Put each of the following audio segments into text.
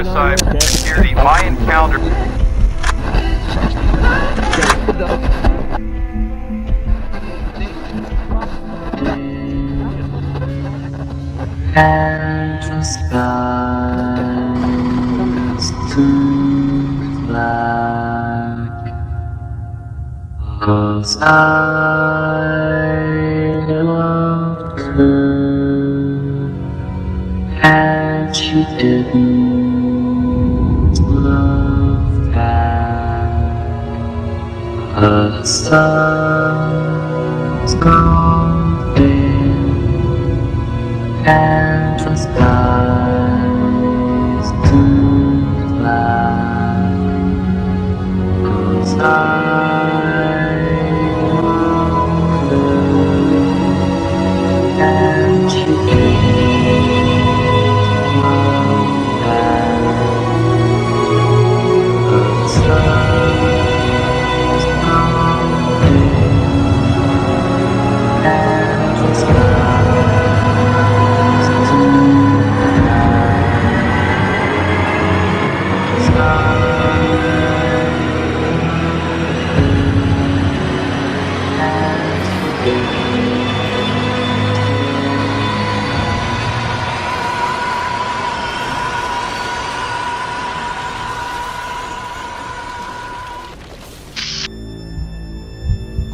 suicide near the Mayan calendar. And the skies too black, 'cause I loved her, and she didn't love back. The sun's gone dim, and the sky's too black, 'cause I loved her, and she didn't love back. The sun's gone dim, and the sky's too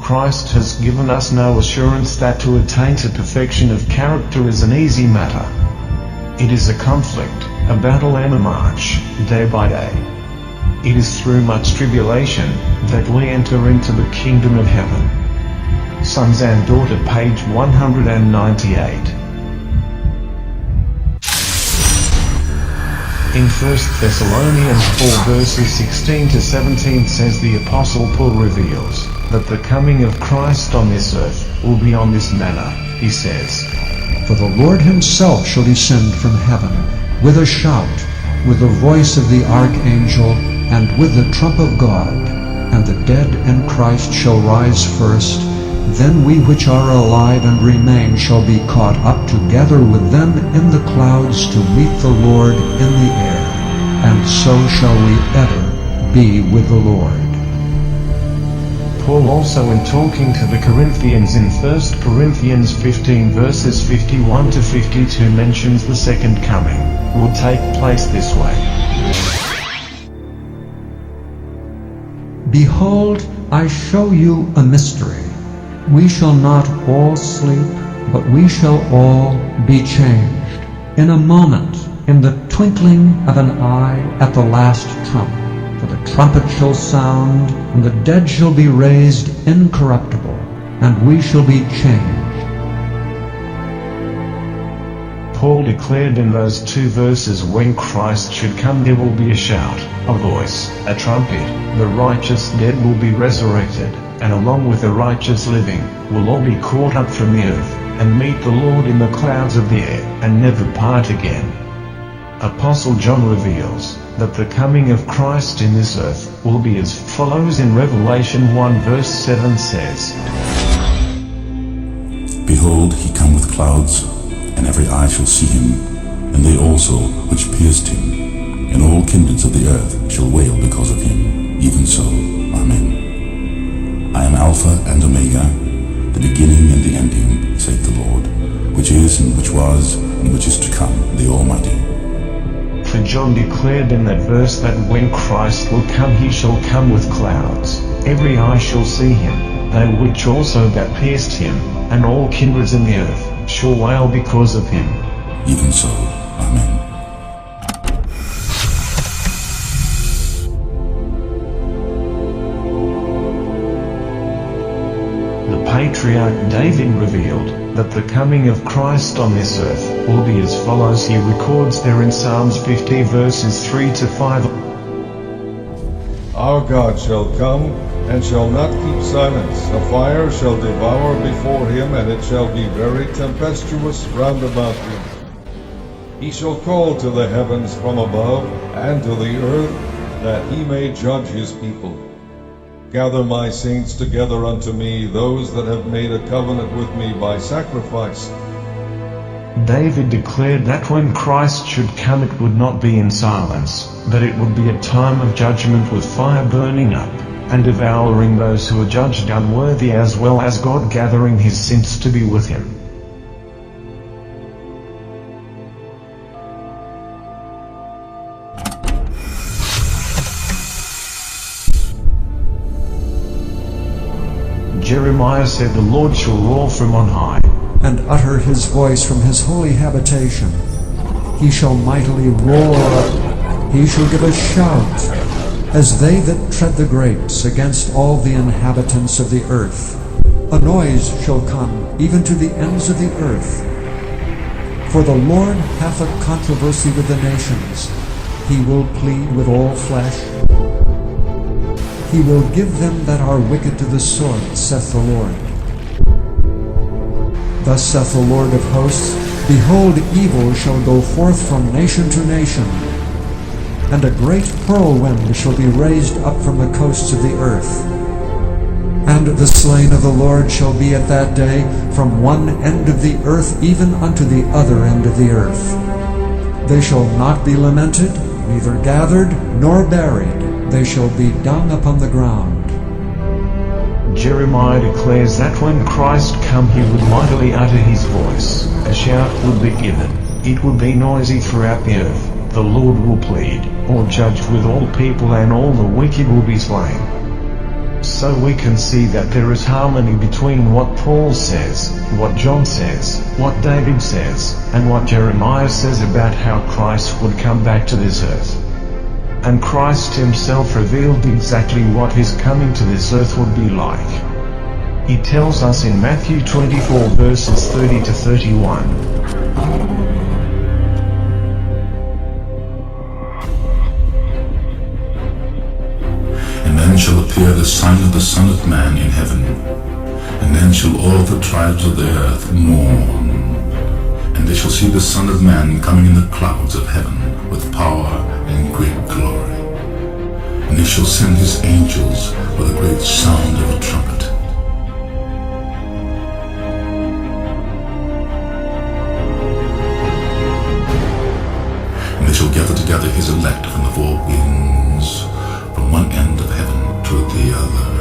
Christ has given us no assurance that to attain to perfection of character is an easy matter. It is a conflict, a battle and a march, day by day. It is through much tribulation that we enter into the kingdom of heaven. Sons and Daughter, page 198. In 1 Thessalonians 4 verses 16 to 17 says the Apostle Paul reveals that the coming of Christ on this earth will be on this manner. He says, For the Lord himself shall descend from heaven with a shout, with the voice of the archangel, and with the trump of God, and the dead in Christ shall rise first. Then we which are alive and remain shall be caught up together with them in the clouds to meet the Lord in the air, and so shall we ever be with the Lord. Paul also, in talking to the Corinthians in 1 Corinthians 15 verses 51 to 52, mentions the second coming will take place this way. Behold, I show you a mystery. We shall not all sleep, but we shall all be changed. In a moment, in the twinkling of an eye, at the last trump. For the trumpet shall sound, and the dead shall be raised incorruptible, and we shall be changed. Paul declared in those two verses, when Christ should come there will be a shout, a voice, a trumpet, the righteous dead will be resurrected, and along with the righteous living, will all be caught up from the earth, and meet the Lord in the clouds of the air, and never part again. Apostle John reveals that the coming of Christ in this earth will be as follows in Revelation 1 verse 7 says, Behold, he cometh with clouds, and every eye shall see him, and they also which pierced him, and all kindreds of the earth shall wail because of him. Even so, Amen. I am Alpha and Omega, the beginning and the ending, saith the Lord, which is, and which was, and which is to come, the Almighty. For John declared in that verse that when Christ will come he shall come with clouds, every eye shall see him, they which also that pierced him, and all kindreds in the earth shall wail because of him. Even so, Amen. The patriarch David revealed that the coming of Christ on this earth will be as follows. He records there in Psalms 50 verses 3 to 5. Our God shall come, and shall not keep silence. A fire shall devour before him, and it shall be very tempestuous round about him. He shall call to the heavens from above, and to the earth, that he may judge his people. Gather my saints together unto me, those that have made a covenant with me by sacrifice. David declared that when Christ should come it would not be in silence, but it would be a time of judgment with fire burning up, and devouring those who are judged unworthy, as well as God gathering his saints to be with him. Jeremiah said, "The Lord shall roar from on high, and utter his voice from his holy habitation. He shall mightily roar, he shall give a shout, as they that tread the grapes against all the inhabitants of the earth. A noise shall come even to the ends of the earth. For the Lord hath a controversy with the nations. He will plead with all flesh. He will give them that are wicked to the sword, saith the Lord. Thus saith the Lord of hosts, Behold, evil shall go forth from nation to nation, and a great whirlwind shall be raised up from the coasts of the earth. And the slain of the Lord shall be at that day from one end of the earth even unto the other end of the earth. They shall not be lamented, neither gathered nor buried. They shall be dung upon the ground." Jeremiah declares that when Christ come he would mightily utter his voice, a shout would be given, it would be noisy throughout the earth, the Lord will plead, or judge with all people, and all the wicked will be slain. So we can see that there is harmony between what Paul says, what John says, what David says, and what Jeremiah says about how Christ would come back to this earth. And Christ himself revealed exactly what his coming to this earth would be like. He tells us in Matthew 24 verses 30 to 31. And then shall appear the sign of the Son of Man in heaven, and then shall all the tribes of the earth mourn, and they shall see the Son of Man coming in the clouds of heaven with power and great glory. And he shall send his angels with a great sound of a trumpet. And they shall gather together his elect from the four winds, from one end of heaven to the other.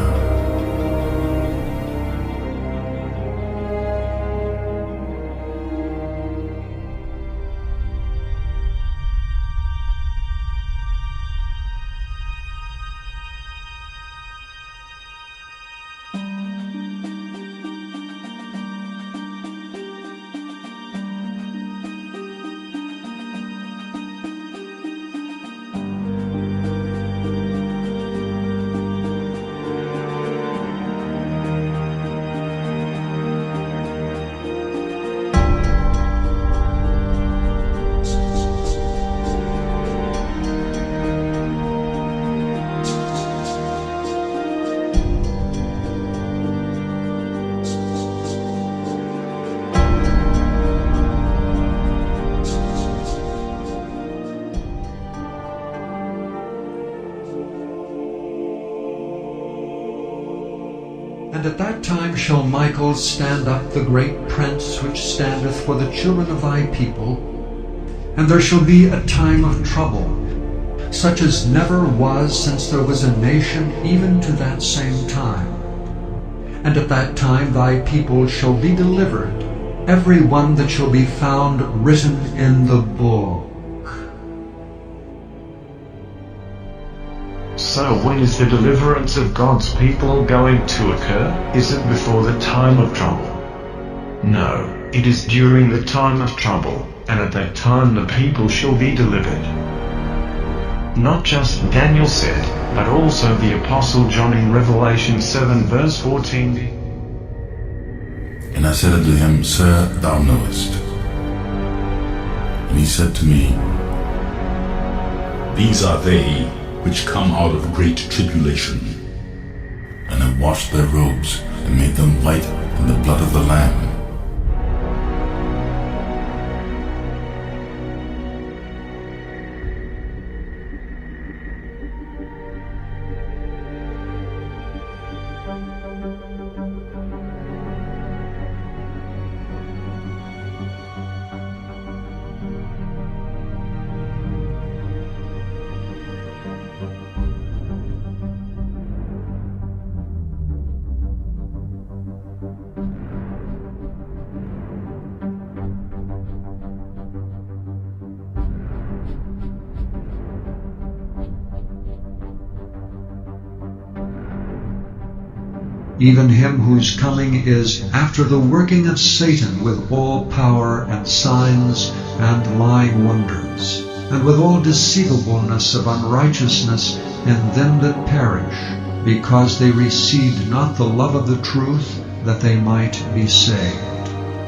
And at that time shall Michael stand up, the great prince which standeth for the children of thy people, and there shall be a time of trouble, such as never was since there was a nation even to that same time. And at that time thy people shall be delivered, every one that shall be found written in the book. So when is the deliverance of God's people going to occur? Is it before the time of trouble? No, it is during the time of trouble, and at that time the people shall be delivered. Not just Daniel said, but also the Apostle John in Revelation 7 verse 14. And I said unto him, Sir, thou knowest. And he said to me, These are they which come out of great tribulation, and have washed their robes, and made them white in the blood of the Lamb. even him whose coming is after the working of Satan with all power and signs and lying wonders, and with all deceivableness of unrighteousness in them that perish, because they received not the love of the truth, that they might be saved.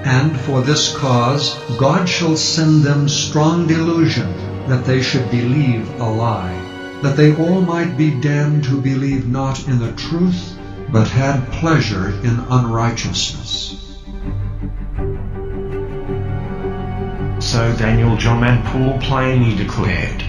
And for this cause God shall send them strong delusion, that they should believe a lie, that they all might be damned who believed not in the truth, but had pleasure in unrighteousness. So Daniel, John and Paul plainly declared,